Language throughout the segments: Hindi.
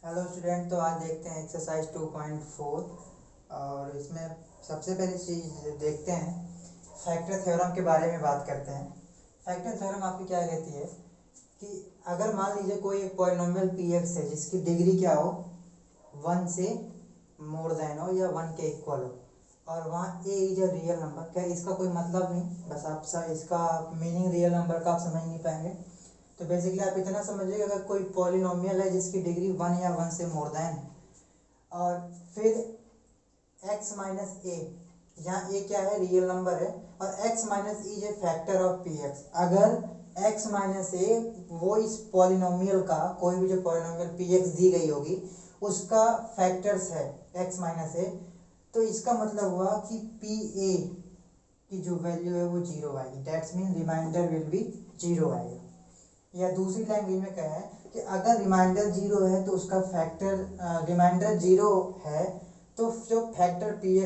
हेलो स्टूडेंट, तो आज देखते हैं एक्सरसाइज 2.4 और इसमें सबसे पहली चीज़ देखते हैं, फैक्टर थ्योरम के बारे में बात करते हैं। फैक्टर थ्योरम आपकी क्या कहती है कि अगर मान लीजिए कोई एक पॉलिनोमियल पी एक्स है जिसकी डिग्री क्या हो, 1 से मोर देन हो या 1 के इक्वल हो, और वहाँ ए इज अ रियल नंबर। क्या इसका कोई मतलब नहीं, बस आप सब इसका मीनिंग रियल नंबर का आप समझ नहीं पाएंगे। तो बेसिकली आप इतना समझिए, अगर कोई पॉलिनोमियल है जिसकी डिग्री 1 या 1 से मोर देन है, और फिर x माइनस ए, यहाँ ए क्या है, रियल नंबर है, और x minus is a factor of P x. अगर x माइनस ए वो इस पॉलिनोमियल का, कोई भी जो पॉलिनोमियल पी एक्स दी गई होगी उसका फैक्टर्स है x माइनस ए, तो इसका मतलब हुआ कि पी ए की जो वैल्यू है वो जीरो आएगी। That's mean remainder will be zero आएगा। या दूसरी लैंग्वेज में क्या है कि अगर रिमाइंडर जीरो है तो उसका फैक्टर, रिमाइंडर जीरो है तो जो फैक्टर पी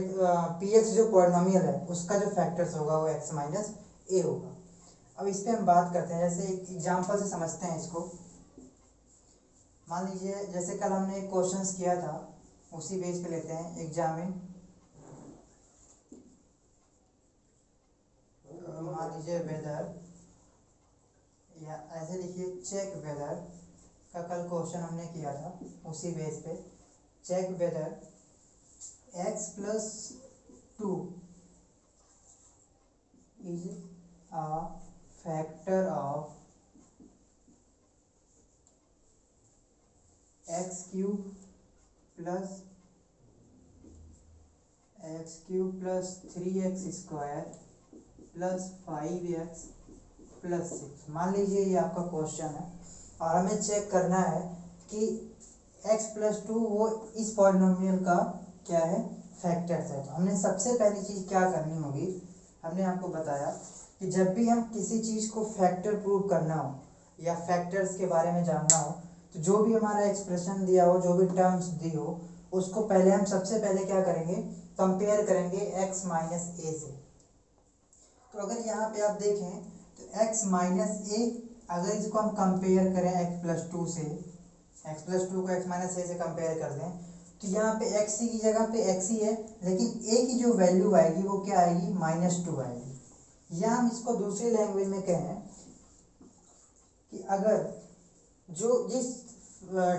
एक्स जो पॉलिनोमियल है उसका जो फैक्टर्स होगा वो x माइनस ए होगा। अब इस पर हम बात करते हैं, जैसे एक एग्जांपल से समझते हैं इसको। मान लीजिए जैसे कल हमने एक क्वेश्चंस किया था, उसी बेस पे लेते हैं एग्जामिन। मान लीजिए वेदर, या ऐसे लिखिए चेक वेदर का कल क्वेश्चन हमने किया था, उसी बेस पे check whether x plus 2 is a factor of x cube plus 3x square plus 5x plus 6। मान लीजिए ये आपका क्वेश्चन है और हमें चेक करना है कि x प्लस 2 वो इस पॉलिनोमियल का क्या है, फैक्टर्स है। तो हमने सबसे पहली चीज़ क्या करनी होगी, हमने आपको बताया कि जब भी हम किसी चीज़ को फैक्टर प्रूव करना हो या फैक्टर्स के बारे में जानना हो, तो जो भी हमारा एक्सप्रेशन दिया हो, जो भी टर्म्स दी हो, उसको पहले हम सबसे पहले क्या करेंगे, कंपेयर करेंगे x माइनस ए से। तो अगर यहाँ पे आप देखें तो x माइनस ए, अगर इसको हम कंपेयर करें x प्लस 2 से, x प्लस 2 को x माइनस ए से कंपेयर कर दें, तो यहाँ पे x की जगह पे x ही है, लेकिन a की जो वैल्यू आएगी वो क्या आएगी, -2 आएगी। या हम इसको दूसरी लैंग्वेज में कहें कि अगर जिस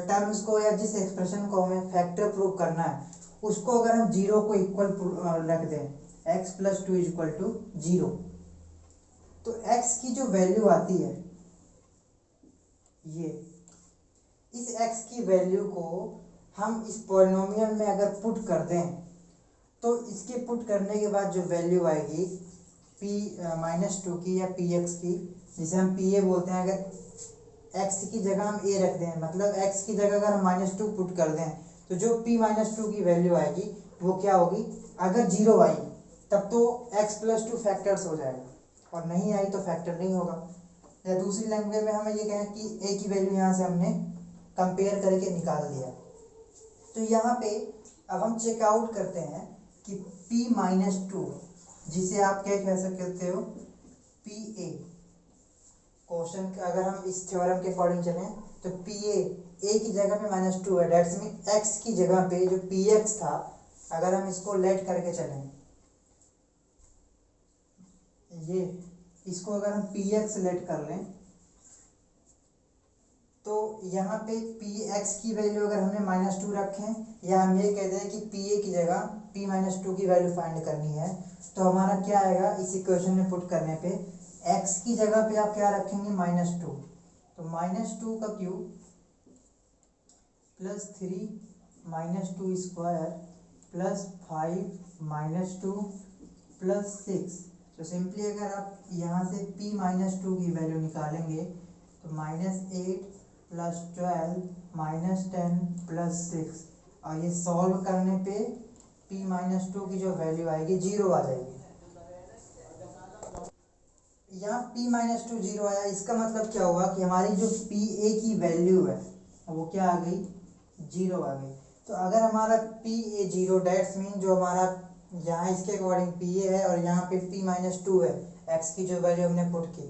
टर्म्स को या जिस एक्सप्रेशन को हमें फैक्टर प्रूव करना है उसको अगर हम जीरो को इक्वल रख दें, x plus 2 is equal to zero, तो x की जो वैल्यू आती है, ये इस x की वैल्यू को हम इस पॉलिनोमियल में अगर पुट कर दें, तो इसके पुट करने के बाद जो वैल्यू आएगी -2 की या px की, जिसे हम pa बोलते हैं, अगर x की जगह हम a रख दें, मतलब x की जगह अगर हम -2 पुट कर दें, तो जो p-2 की वैल्यू आएगी वो क्या होगी, अगर जीरो आई तब तो x प्लस 2 फैक्टर्स हो जाएगा, और नहीं आई तो फैक्टर नहीं होगा। या दूसरी लैंग्वेज में हमें ये कहें कि a की वैल्यू यहाँ से हमने कंपेयर करके निकाल दिया, तो यहाँ पे अब हम चेकआउट करते हैं कि p-2, जिसे आप क्या कह सकते हो, pa। क्वेश्चन अगर हम इस थ्योरम के अकॉर्डिंग चलें तो pa a की जगह पे -2 है, डेट्स मीन x की जगह पे जो px था, अगर हम इसको लेट करके चलें, ये इसको अगर हम px लेट कर लें, तो यहाँ पे px की वैल्यू अगर हमने -2 रखें, या हम ये कहते हैं कि pa की जगह p-2 की वैल्यू फाइंड करनी है, तो हमारा क्या आएगा, इस इक्वेशन में पुट करने पे x की जगह पे आप क्या रखेंगे, -2, तो -2 का cube plus 3 -2 square plus 5 -2 plus 6। तो सिंपली अगर आप यहाँ से p-2 की वैल्यू निकालेंगे तो -8 प्लस 12 -10 प्लस 6, और ये सॉल्व करने पे p-2 की जो वैल्यू आएगी जीरो आ जाएगी। यहाँ p-2 जीरो आया, इसका मतलब क्या हुआ कि हमारी जो pa की वैल्यू है वो क्या आ गई, जीरो आ गई। तो अगर हमारा pa जीरो, डेट्स मीन जो हमारा यहाँ इसके अकॉर्डिंग pa है और यहाँ पे p-2 है, x की जो वैल्यू हमने पुट की।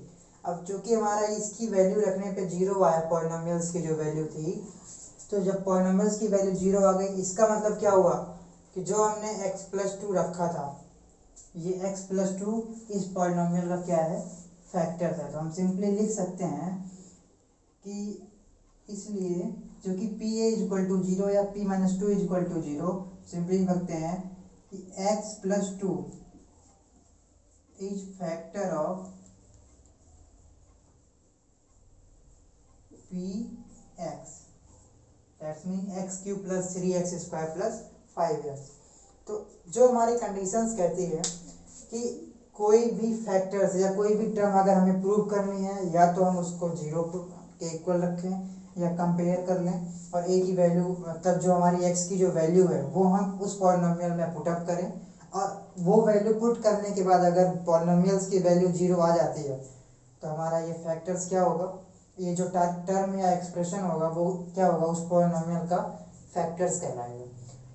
अब चूंकि हमारा इसकी वैल्यू रखने पे जीरो आया, पॉलिनोमियल्स की जो वैल्यू थी, तो जब पॉलिनोमियल्स की वैल्यू 0 आ गई, इसका मतलब क्या हुआ कि जो हमने x+2 रखा था, ये x+2 इस पॉलिनोमियल का क्या है, फैक्टर है। तो हम सिंपली लिख सकते हैं कि इसलिए जो कि p a इक्वल टू 0 या p-2 इक्वल टू 0, सिंपली लिखते हैं कि x+2 is factor of px, that's mean x³ + 3x² + 5x। तो जो हमारी कंडीशंस कहती है कि कोई भी फैक्टर्स या कोई भी टर्म अगर हमें प्रूव करनी है, या तो हम उसको 0 के इक्वल रखें या कंपेयर कर लें, और a की वैल्यू मतलब जो हमारी x की जो वैल्यू है वो हम उस पॉलिनोमियल में पुटअप करें, और वो वैल्यू पुट करने के बाद अगर पॉलिनोमियल्स की वैल्यू 0 आ जाती है तो हमारा ये फैक्टर्स क्या होगा, ये जो टर्म या एक्सप्रेशन होगा वो क्या होगा, उस पॉलिनोमियल का फैक्टर्स कहलाएगा।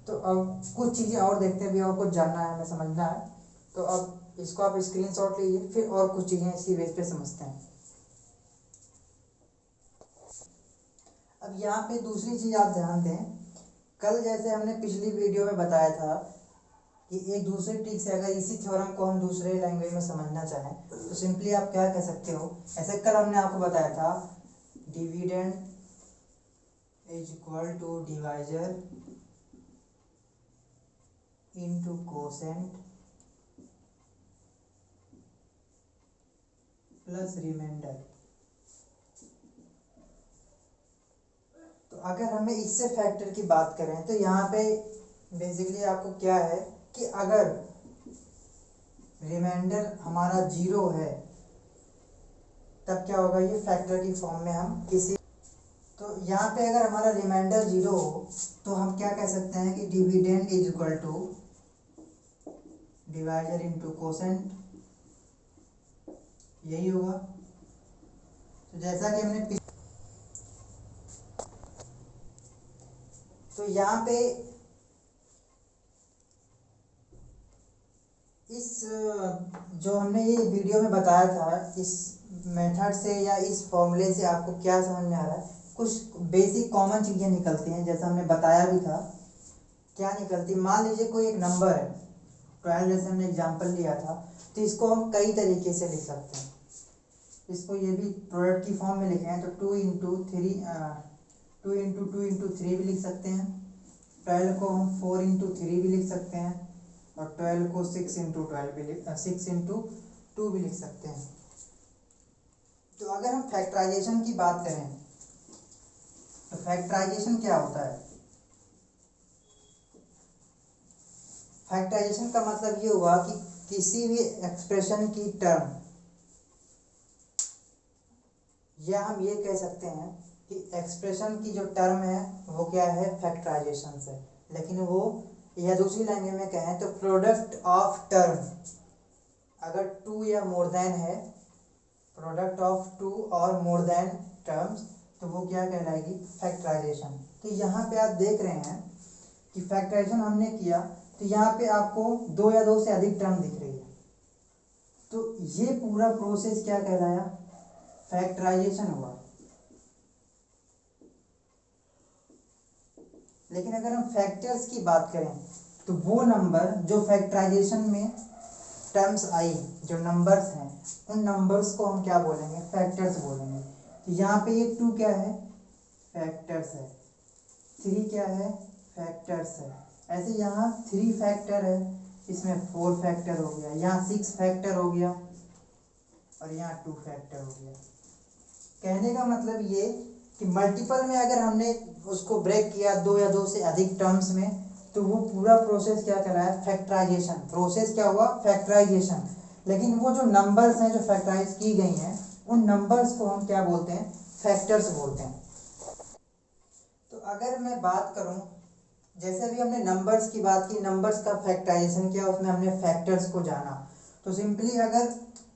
तो अब कुछ चीज़ें और देखते हैं, भी और कुछ जानना है, हमें समझना है। तो अब इसको आप स्क्रीनशॉट लीजिए, फिर और कुछ चीज़ें इसी बेस पे समझते हैं। अब यहाँ पे दूसरी चीज़ आप ध्यान दें, कल जैसे हमने पिछली वीडियो में बताया था कि एक दूसरे ट्रिक से अगर इसी थ्योरम को हम दूसरे लैंग्वेज में समझना चाहें तो सिंपली आप क्या कह सकते हो, ऐसे कल हमने आपको बताया था dividend is equal to divisor into quotient plus remainder. तो अगर हमें इससे फैक्टर की बात करें तो यहाँ पे बेसिकली आपको क्या है कि अगर रिमाइंडर हमारा 0 है तब क्या होगा, ये फैक्टर की फॉर्म में हम किसी, तो यहाँ पे अगर हमारा रिमाइंडर 0 हो तो हम क्या कह सकते हैं कि dividend is equal to divisor into quotient, यही होगा। तो जैसा कि हमने तो यहाँ पे इस जो हमने ये वीडियो में बताया था, इस मेथड से या इस फॉर्मूले से आपको क्या समझ में आ रहा है, कुछ बेसिक कॉमन चीज़ें निकलती हैं, जैसा हमने बताया भी था। क्या निकलती, मान लीजिए कोई एक नंबर है 12, जैसे हमने एग्जांपल लिया था, तो इसको हम कई तरीके से लिख सकते हैं। इसको ये भी प्रोडक्ट की फॉर्म में लिखे हैं तो 2 इंटू 3 भी लिख सकते हैं, 12 को हम 4 इंटू 3 भी लिख सकते हैं, और 12 को 6 इंटू 2 भी लिख सकते हैं। तो अगर हम फैक्टराइजेशन की बात करें तो फैक्टराइजेशन क्या होता है, फैक्टराइजेशन का मतलब ये हुआ कि किसी भी एक्सप्रेशन की टर्म, या हम ये कह सकते हैं कि एक्सप्रेशन की जो टर्म है वो क्या है, फैक्टराइजेशन से, लेकिन वो, या दूसरी लैंग्वेज में कहें तो प्रोडक्ट ऑफ टर्म अगर 2 या मोर देन है, प्रोडक्ट ऑफ 2 और मोर देन टर्म्स, तो वो क्या कहलाएगी, फैक्टराइजेशन। तो यहाँ पे आप देख रहे हैं कि फैक्टराइजेशन हमने किया तो यहाँ पे आपको 2 या 2 से अधिक टर्म दिख रही है, तो ये पूरा प्रोसेस क्या कहलाया, फैक्टराइजेशन हुआ। लेकिन अगर हम फैक्टर्स की बात करें तो वो नंबर जो फैक्टराइजेशन में टर्म्स आई, जो नंबर्स हैं, उन नंबर्स को हम क्या बोलेंगे, फैक्टर्स बोलेंगे। तो यहाँ पे ये 2 क्या है, फैक्टर्स है, 3 क्या है, फैक्टर्स है, ऐसे यहाँ 3 फैक्टर है, इसमें 4 फैक्टर हो गया, यहाँ 6 फैक्टर हो गया, और यहाँ 2 फैक्टर हो गया। कहने का मतलब ये कि मल्टीपल में अगर हमने उसको ब्रेक किया 2 या 2 से अधिक टर्म्स में, तो वो पूरा प्रोसेस क्या कहलाया, फैक्टराइजेशन। प्रोसेस क्या हुआ, फैक्टराइजेशन। लेकिन वो जो नंबर्स हैं जो फैक्टराइज की गई हैं, उन नंबर्स को हम क्या बोलते हैं, फैक्टर्स बोलते हैं। तो अगर मैं बात करूं, जैसे अभी हमने नंबर्स की बात की, नंबर्स का फैक्टराइजेशन किया, उसमें हमने फैक्टर्स को जाना, तो सिंपली अगर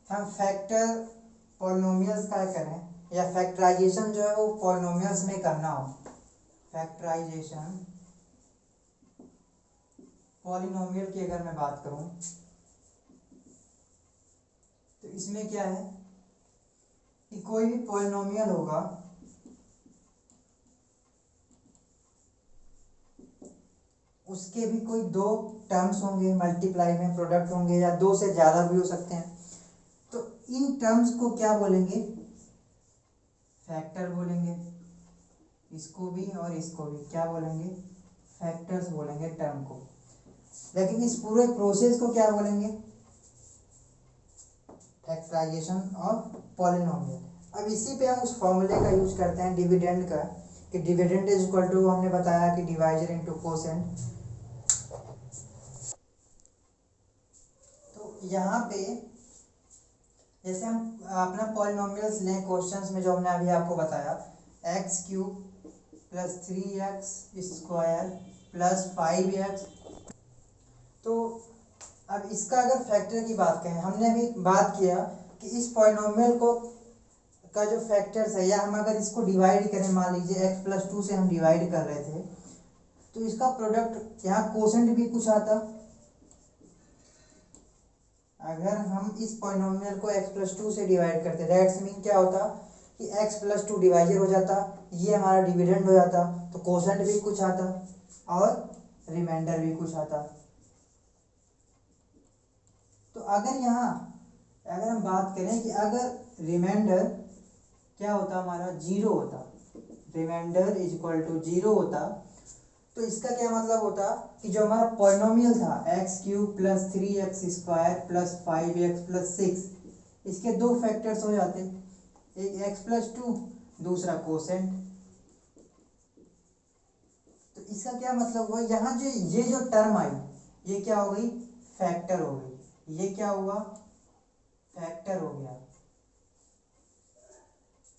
हम फैक्टर पॉलिनोमियल्स का करें, या फैक्टराइजेशन जो है वो पॉलिनोमियल्स में करना हो, फैक्टराइजेशन पॉलिनोमियल की अगर मैं बात करूं तो इसमें क्या है कि कोई भी पॉलिनोमियल होगा उसके भी कोई दो टर्म्स होंगे, मल्टीप्लाई में प्रोडक्ट होंगे, या दो से ज़्यादा भी हो सकते हैं। तो इन टर्म्स को क्या बोलेंगे? फैक्टर बोलेंगे। इसको भी और इसको भी क्या बोलेंगे? फैक्टर्स बोलेंगे टर्म को। लेकिन इस पूरे प्रोसेस को क्या बोलेंगे? Factorisation of polynomial. अब इसी पे हम उस फॉर्मूले का यूज करते हैं डिविडेंड का, कि डिविडेंड इज इक्वल टू, हमने बताया कि डिवाइजर इनटू कोसेंट। तो यहाँ पे जैसे हम अपना पॉलिनोमियल्स लें क्वेश्चंस में, जो हमने अभी आपको बताया, x cube plus 3x square plus 5x। तो अब इसका अगर फैक्टर की बात करें, हमने अभी बात किया कि इस पॉलिनोमियल को का जो फैक्टर्स है, या हम अगर इसको डिवाइड करें, मान लीजिए x प्लस 2 से हम डिवाइड कर रहे थे, तो इसका प्रोडक्ट यहाँ कोसेंट भी कुछ आता। अगर हम इस पॉलिनोमियल को x प्लस 2 से डिवाइड करते, दैट्स मीन क्या होता कि x प्लस 2 डिवाइजर हो जाता, ये हमारा डिविडेंड हो जाता, तो कोसेंट भी कुछ आता और रिमाइंडर भी कुछ आता। तो अगर यहाँ अगर हम बात करें कि अगर रिमाइंडर क्या होता, हमारा जीरो होता, remainder is equal to zero होता, तो इसका क्या मतलब होता कि जो हमारा पॉलिनोमियल था x cube plus 3x square plus 5x plus 6, इसके दो फैक्टर्स हो जाते, एक x प्लस 2, दूसरा कोसेंट। तो इसका क्या मतलब हुआ, यहाँ जो ये जो टर्म आई, ये क्या हो गई? फैक्टर हो गई। ये क्या हुआ? फैक्टर हो गया।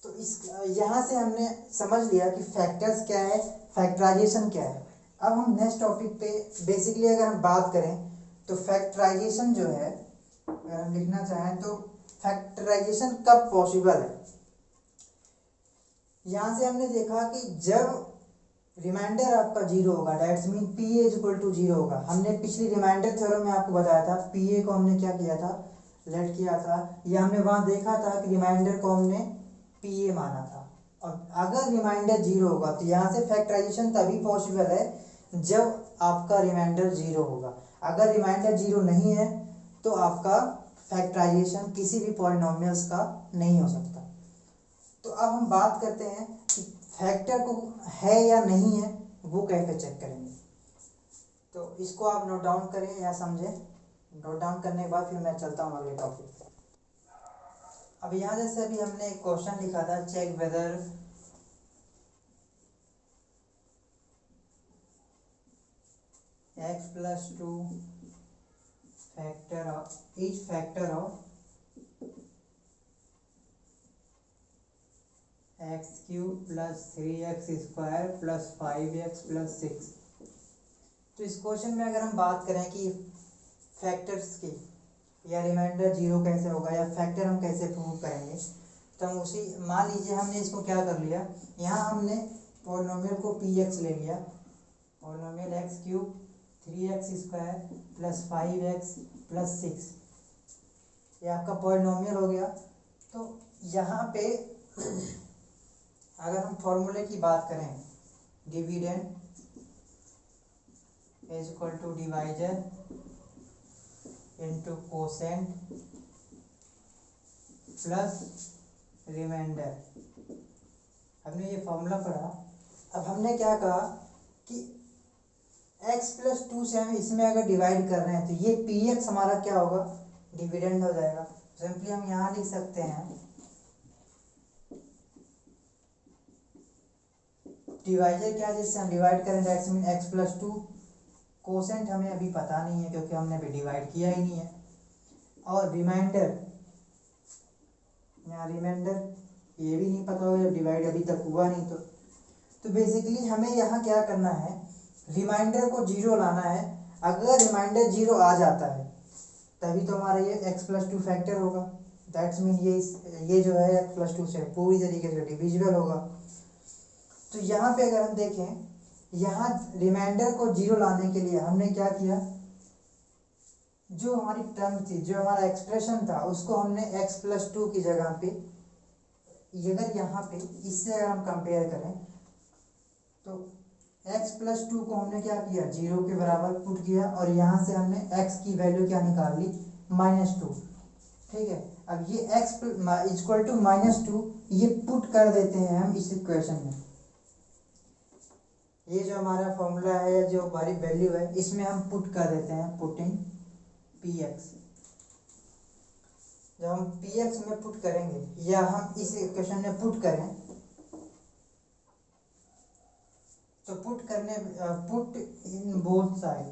तो इस यहाँ से हमने समझ लिया कि फैक्टर्स क्या है, फैक्टराइजेशन क्या है। अब हम नेक्स्ट टॉपिक पे बेसिकली अगर हम बात करें, तो फैक्टराइजेशन जो है, अगर हम लिखना चाहें तो फैक्टराइजेशन कब पॉसिबल है। यहाँ से हमने देखा कि जब रिमाइंडर आपका जीरो होगा, that's mean P A is equal to zero होगा। हमने पिछली रिमाइंडर थ्योरम में आपको बताया था, पी ए को हमने क्या किया था? लेट किया था, या हमने वहाँ देखा था कि रिमाइंडर को हमने पी ए माना था। और अगर रिमाइंडर जीरो होगा, तो यहाँ से फैक्टराइजेशन तभी पॉसिबल है जब आपका रिमाइंडर जीरो होगा। अगर रिमाइंडर जीरो नहीं है, तो आपका फैक्टराइजेशन किसी भी पॉलिनोमियल्स का नहीं हो सकता। तो अब हम बात करते हैं कि फैक्टर को है या नहीं है, वो कैसे चेक करेंगे। तो इसको आप नोट डाउन करें या समझें। नोट डाउन करने के बाद फिर मैं चलता हूँ अगले टॉपिक पे। अब यहाँ जैसे अभी हमने एक क्वेश्चन लिखा था, check whether x plus 2 factor of each factor of x cube plus 3x square plus 5x plus 6। तो इस क्वेश्चन में अगर हम बात करें कि फैक्टर्स की, या रिमाइंडर जीरो कैसे होगा, या फैक्टर हम कैसे प्रूव करेंगे, तो हम उसी, मान लीजिए हमने इसको क्या कर लिया, यहाँ हमने पॉलिनोमियल को px ले लिया, polynomial x cube 3x square plus 5x plus 6, ये आपका पॉलिनोमियल हो गया। तो यहाँ पे अगर हम फॉर्मूले की बात करें, dividend is equal to divisor into quotient plus remainder, हमने ये फॉर्मूला पढ़ा। अब हमने क्या कहा कि x प्लस 2 से हम इसमें अगर डिवाइड कर रहे हैं, तो ये px हमारा क्या होगा? डिविडेंड हो जाएगा। सिंपली हम यहाँ लिख सकते हैं, डिवाइजर क्या, जिससे हम डिवाइड करें, that's mean x plus 2। Quotient हमें अभी पता नहीं है क्योंकि हमने अभी डिवाइड किया ही नहीं है। और रिमाइंडर, यहाँ रिमाइंडर ये भी नहीं पता होगा, डिवाइड अभी तक हुआ नहीं। तो बेसिकली हमें यहाँ क्या करना है, रिमाइंडर को जीरो लाना है। अगर रिमाइंडर जीरो आ जाता है, तभी तो हमारा ये x प्लस 2 फैक्टर होगा। दैट्स मीन ये जो है x प्लस 2 से पूरी तरीके से डिविजिबल होगा। तो यहाँ पे अगर हम देखें, यहाँ रिमाइंडर को जीरो लाने के लिए हमने क्या किया, जो हमारी टर्म थी, जो हमारा एक्सप्रेशन था, उसको हमने x प्लस 2 की जगह पे, अगर यहाँ पे इससे अगर हम कंपेयर करें, तो x प्लस 2 को हमने क्या किया, 0 के बराबर पुट किया और यहाँ से हमने x की वैल्यू क्या निकाल ली, -2। ठीक है, अब ये x इक्वल टू -2 ये पुट कर देते हैं हम इस इक्वेशन में। ये जो हमारा फॉर्मूला है या जो हमारी वैल्यू है इसमें हम पुट कर देते हैं, पुटिंग px। जब हम px में पुट करेंगे या हम इस इक्वेशन में पुट करें तो पुट इन बोथ साइड,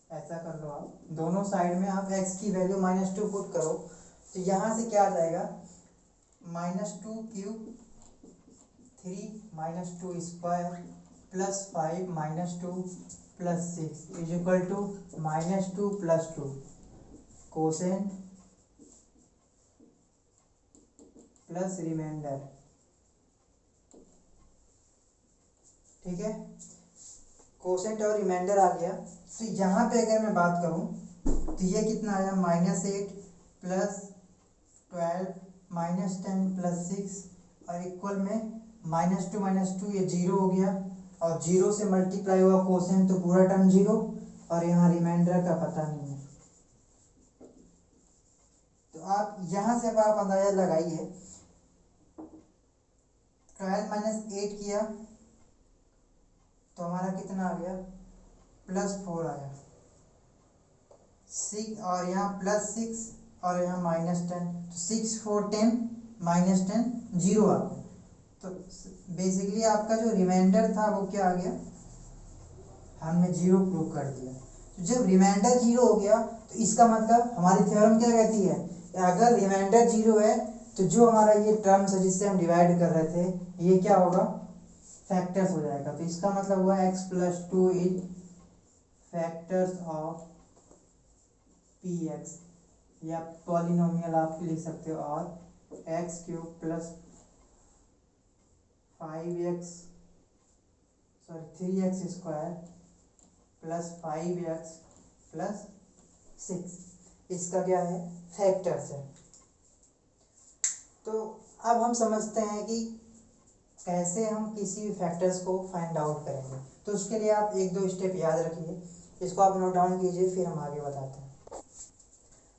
ऐसा कर लो आप, दोनों साइड में आप x की वैल्यू -2 पुट करो तो यहाँ से क्या आ जाएगा, -2 cube 3 -2 square plus 5 -2 plus 6 is equal to -2 plus 2 quotient plus remainder. ठीक है, कोसेंट और रिमाइंडर आ गया। तो यहाँ पे अगर मैं बात करूँ तो ये कितना आया, -8 प्लस 12 -10 प्लस 6 और इक्वल में -2 ये 0 हो गया और 0 से मल्टीप्लाई हुआ कोसेंट तो पूरा टर्म 0 और यहाँ रिमाइंडर का पता नहीं है। तो आप यहाँ से अब आप अंदाजा लगाइए, 12 - 8 किया तो हमारा कितना आ गया, +4 आया, 6 और यहाँ +6 और यहाँ -10 तो 6 4 10 -10 0 आ गया। तो बेसिकली आपका जो रिमाइंडर था वो क्या आ गया, हमने 0 प्रूव कर दिया। तो जब रिमाइंडर 0 हो गया तो इसका मतलब हमारी थ्योरम क्या कहती है, अगर रिमाइंडर 0 है तो जो हमारा ये टर्म्स है जिससे हम डिवाइड कर रहे थे ये क्या होगा, फैक्टर्स हो जाएगा। तो इसका मतलब हुआ x plus 2 is factors of px, या पॉलिनोमियल आप लिख सकते हो, और x cube plus 3x square plus 5x plus 6 इसका क्या है, फैक्टर्स है। तो अब हम समझते हैं कि कैसे हम किसी भी फैक्टर्स को फाइंड आउट करेंगे। तो उसके लिए आप 1-2 स्टेप याद रखिए, इसको आप नोट डाउन कीजिए, फिर हम आगे बताते हैं।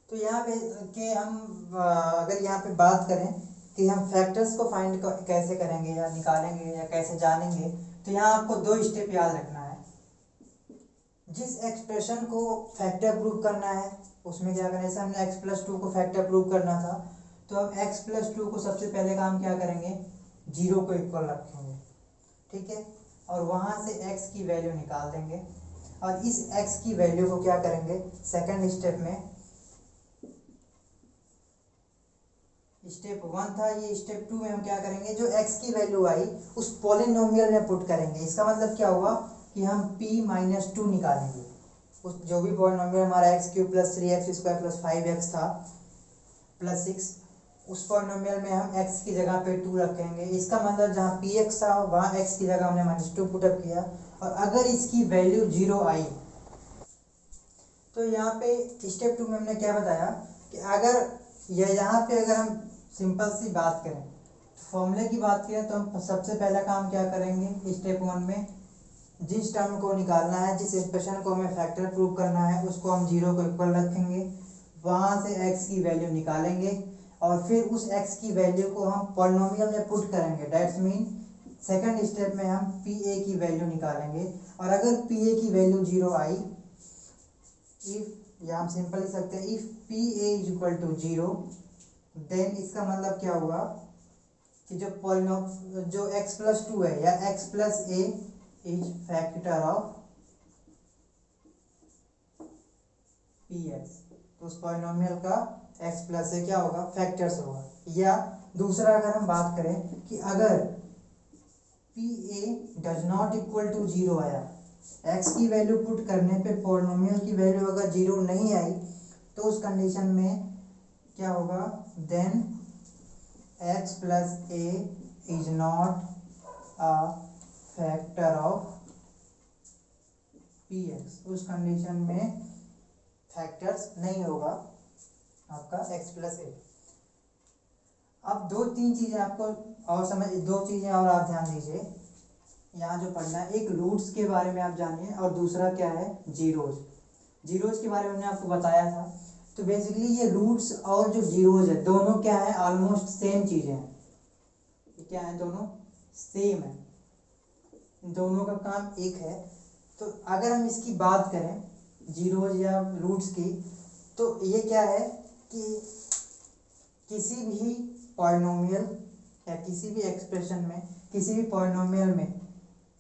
तो यहाँ पे कि हम अगर यहाँ पे बात करें कि हम फैक्टर्स को फाइंड कैसे करेंगे या निकालेंगे या कैसे जानेंगे, तो यहाँ आपको 2 स्टेप याद रखना है। जिस एक्सप्रेशन को फैक्टर प्रूव करना है उसमें क्या करना है, जैसे हमने x प्लस 2 को फैक्टर प्रूव करना था तो हम x प्लस 2 को सबसे पहले काम क्या करेंगे, 0 को इक्वल रखेंगे। ठीक है, और वहाँ से x की वैल्यू निकाल देंगे और इस x की वैल्यू को क्या करेंगे, सेकंड स्टेप में, स्टेप 1 था ये, स्टेप 2 में हम क्या करेंगे, जो x की वैल्यू आई उस पॉलिनोमियल में पुट करेंगे। इसका मतलब क्या हुआ कि हम p-2 निकालेंगे, उस जो भी पॉलिनोमियल हमारा x³ plus 3x square plus 5x था प्लस 6, उस पॉलिनोमियल में हम x की जगह पे 2 रखेंगे। इसका मतलब जहाँ px था वहाँ x की जगह हमने -2 पुटअप किया और अगर इसकी वैल्यू 0 आई तो यहाँ पे स्टेप 2 में हमने क्या बताया कि अगर यहाँ पे अगर हम सिंपल सी बात करें, फॉर्मूले की बात करें तो हम सबसे पहला काम क्या करेंगे, स्टेप 1 में जिस टर्म को निकालना है, जिस एक्सप्रेशन को हमें फैक्टर प्रूव करना है उसको हम 0 को इक्वल रखेंगे, वहाँ से x की वैल्यू निकालेंगे और फिर उस x की वैल्यू को हम पॉलिनोमियल में पुट करेंगे। दैट्स मीन सेकंड स्टेप में हम pa की वैल्यू निकालेंगे और अगर pa की वैल्यू 0 आई, इफ, या हम सिंपल लिख सकते हैं if pa is equal to 0, then इसका मतलब क्या हुआ कि जो x प्लस 2 है या x plus a is factor of px, तो उस पॉलिनोमियल का x प्लस a क्या होगा, फैक्टर्स होगा। या दूसरा अगर हम बात करें कि अगर pa does not equal to 0 आया, x की वैल्यू पुट करने पे पॉलिनोमियल की वैल्यू अगर 0 नहीं आई तो उस कंडीशन में क्या होगा, then x plus a is not a factor of px, उस कंडीशन में फैक्टर्स नहीं होगा आपका x प्लस a। अब 2-3 चीज़ें आपको और समझ, 2 चीज़ें और आप ध्यान दीजिए यहाँ जो पढ़ना है, एक रूट्स के बारे में आप जानिए और दूसरा क्या है जीरोज। जीरोज के बारे में मैंने आपको बताया था। तो बेसिकली ये रूट्स और जो जीरोज है दोनों क्या है, ऑलमोस्ट सेम चीज़ें हैं। क्या है, दोनों सेम है, दोनों का काम एक है। तो अगर हम इसकी बात करें जीरोज या रूट्स की, तो ये क्या है कि किसी भी पॉलिनोमियल या किसी भी एक्सप्रेशन में, किसी भी पॉलिनोमियल में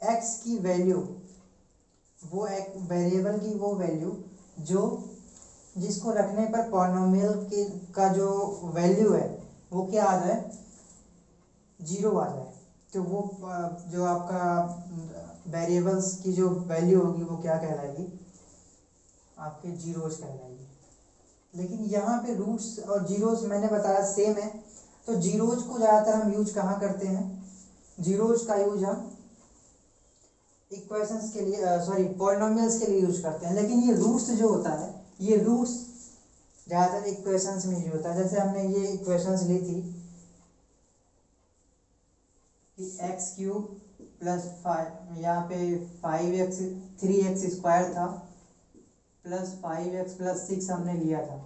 एक्स की वैल्यू, वो एक वेरिएबल की वो वैल्यू जो जिसको रखने पर पॉलिनोमियल के का जो वैल्यू है वो क्या आ जाए, जीरो आ जाए, तो वो जो आपका वेरिएबल्स की जो वैल्यू होगी वो क्या कहलाएगी, आपके जीरोस कहलाएगी। लेकिन यहाँ पे रूट्स और जीरोस मैंने बताया सेम है। तो जीरोज को ज़्यादातर हम यूज कहाँ करते हैं, जीरोज का यूज हम इक्वेशंस के लिए पॉलिनोमियल्स के लिए यूज करते हैं। लेकिन ये रूट्स जो होता है, ये रूट्स ज़्यादातर इक्वेशंस में यूज होता है। जैसे हमने ये इक्वेशंस ली थी कि एक्स क्यूब प्लस 5, यहाँ पे 5x 3x स्क्वायर था प्लस 5x प्लस 6 हमने लिया था।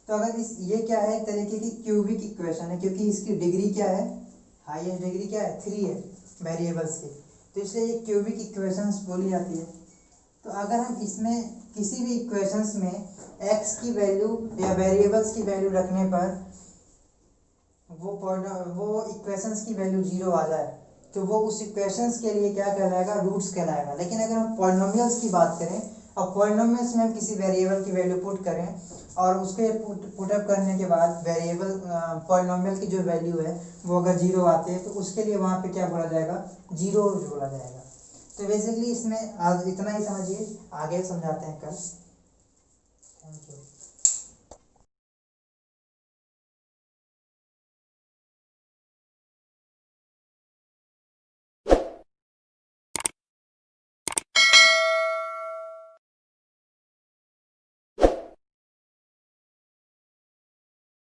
तो अगर ये क्या है, एक तरीके की क्यूबिक इक्वेशन है, क्योंकि इसकी डिग्री क्या है, हाईएस्ट डिग्री क्या है 3 है वेरिएबल्स की, तो इसलिए ये क्यूबिक इक्वेशंस बोली जाती है। तो अगर हम इसमें किसी भी इक्वेशंस में x की वैल्यू या वेरिएबल्स की वैल्यू रखने पर वो इक्वेशंस की वैल्यू जीरो आ जाए, तो वो उस इक्वेशंस के लिए क्या कहलाएगा, रूट्स कहलाएगा। लेकिन अगर हम पॉलिनोमियल्स की बात करें और पॉलिनोमियल्स में हम किसी वेरिएबल की वैल्यू पुट करें और उसके पुटअप करने के बाद वेरिएबल पॉलिनोमियल की जो वैल्यू है वो अगर जीरो आती है, तो उसके लिए वहाँ पे क्या बोला जाएगा, जीरो बोला जाएगा। तो बेसिकली इसमें आज इतना ही समझिए, आगे समझाते हैं कल। Thank you.